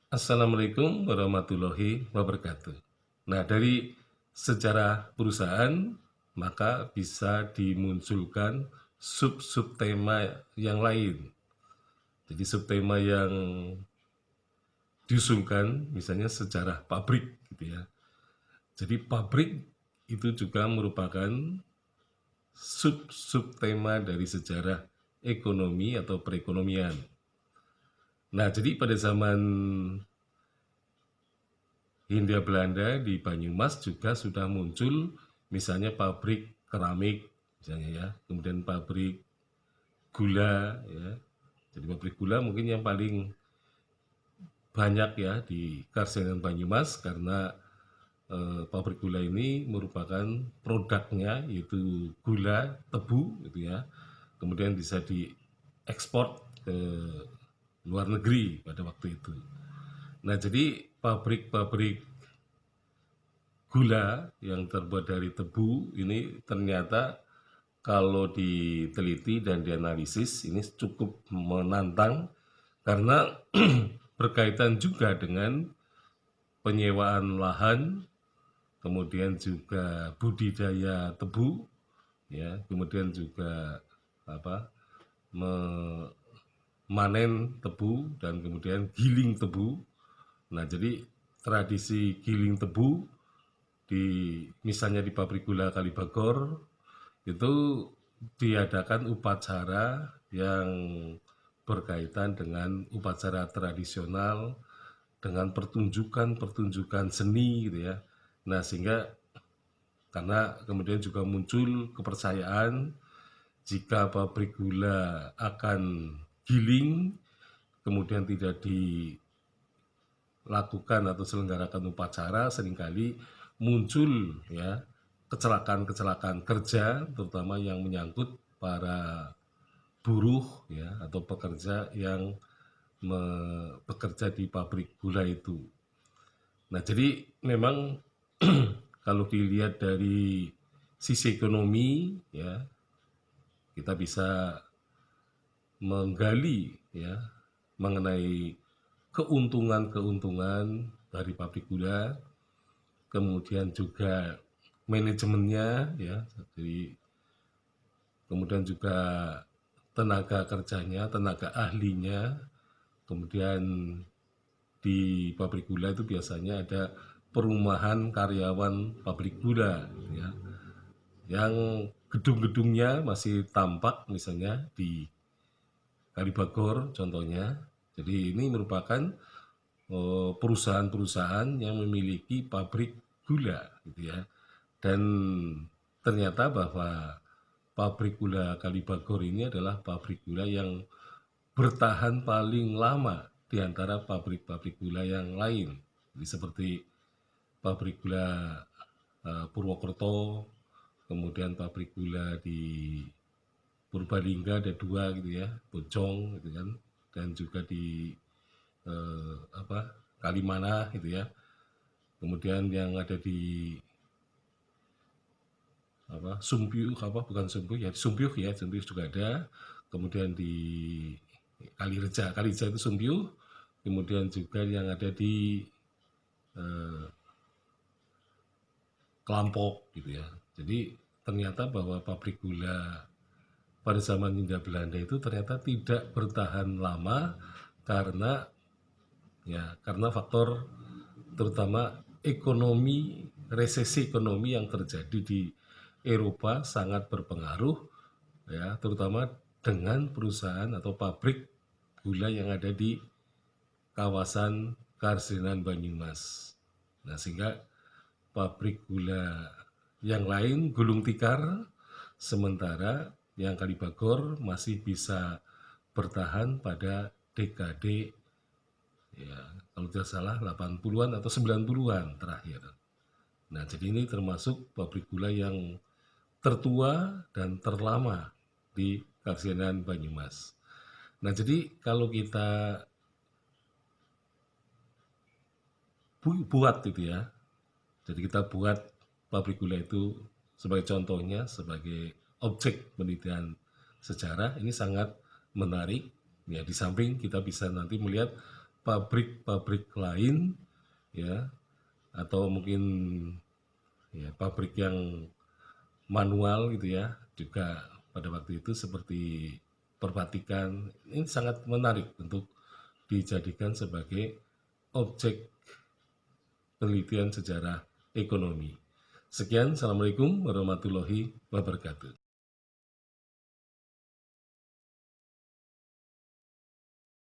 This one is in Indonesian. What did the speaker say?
Assalamualaikum warahmatullahi wabarakatuh. Nah, dari sejarah perusahaan, maka bisa dimunculkan sub-sub tema yang lain. Jadi subtema yang diusulkan, misalnya sejarah pabrik, gitu ya. Jadi pabrik itu juga merupakan sub-sub tema dari sejarah ekonomi atau perekonomian. Nah, jadi pada zaman Hindia Belanda di Banyumas juga sudah muncul misalnya pabrik keramik misalnya ya, kemudian pabrik gula ya. Jadi pabrik gula mungkin yang paling banyak ya di Karsengan Banyumas karena pabrik gula ini merupakan produknya yaitu gula tebu gitu ya. Kemudian bisa diekspor ke luar negeri pada waktu itu. Nah, jadi pabrik-pabrik gula yang terbuat dari tebu ini ternyata kalau diteliti dan dianalisis ini cukup menantang karena berkaitan juga dengan penyewaan lahan, kemudian juga budidaya tebu, ya, kemudian juga apa memanen tebu dan kemudian giling tebu. Nah, jadi tradisi giling tebu di misalnya di pabrik gula Kalibagor itu diadakan upacara yang berkaitan dengan upacara tradisional dengan pertunjukan-pertunjukan seni gitu ya. Nah, sehingga karena kemudian juga muncul kepercayaan jika pabrik gula akan giling kemudian tidak dilakukan atau selenggarakan upacara seringkali muncul ya kecelakaan-kecelakaan kerja terutama yang menyangkut para buruh ya atau pekerja yang bekerja di pabrik gula itu. Nah, jadi memang kalau dilihat dari sisi ekonomi ya kita bisa menggali ya mengenai keuntungan-keuntungan dari pabrik gula, kemudian juga manajemennya ya, jadi kemudian juga tenaga kerjanya, tenaga ahlinya, kemudian di pabrik gula itu biasanya ada perumahan karyawan pabrik gula ya, yang gedung-gedungnya masih tampak misalnya di Kalibagor contohnya. Jadi ini merupakan perusahaan-perusahaan yang memiliki pabrik gula gitu ya. Dan ternyata bahwa pabrik gula Kalibagor ini adalah pabrik gula yang bertahan paling lama di antara pabrik-pabrik gula yang lain. Jadi seperti pabrik gula Purwokerto, kemudian pabrik gula di Purbalingga ada dua gitu ya, Bojong gitu kan, dan juga di Kalimana gitu ya. Kemudian yang ada di Sumpiuh bukan Sumpiuh ya, Sumpiuh juga ada. Kemudian di Kalireja itu Sumpiuh. Kemudian juga yang ada di Kelampok gitu ya. Jadi ternyata bahwa pabrik gula pada zaman Hindia Belanda itu ternyata tidak bertahan lama karena karena faktor terutama ekonomi, resesi ekonomi yang terjadi di Eropa sangat berpengaruh ya, terutama dengan perusahaan atau pabrik gula yang ada di kawasan Karsinan Banyumas. Nah, sehingga pabrik gula yang lain gulung tikar, sementara yang Kalibagor masih bisa bertahan pada dekade ya kalau tidak salah 80-an atau 90-an terakhir. Nah, jadi ini termasuk pabrik gula yang tertua dan terlama di Karsinan Banyumas. Nah, jadi kalau kita buat gitu ya, jadi kita buat pabrik gula itu sebagai contohnya, sebagai objek penelitian sejarah, ini sangat menarik. Ya, di samping kita bisa nanti melihat pabrik-pabrik lain ya, atau mungkin ya pabrik yang manual gitu ya, juga pada waktu itu seperti perbatikan. Ini sangat menarik untuk dijadikan sebagai objek penelitian sejarah ekonomi. Sekian, Assalamualaikum warahmatullahi wabarakatuh.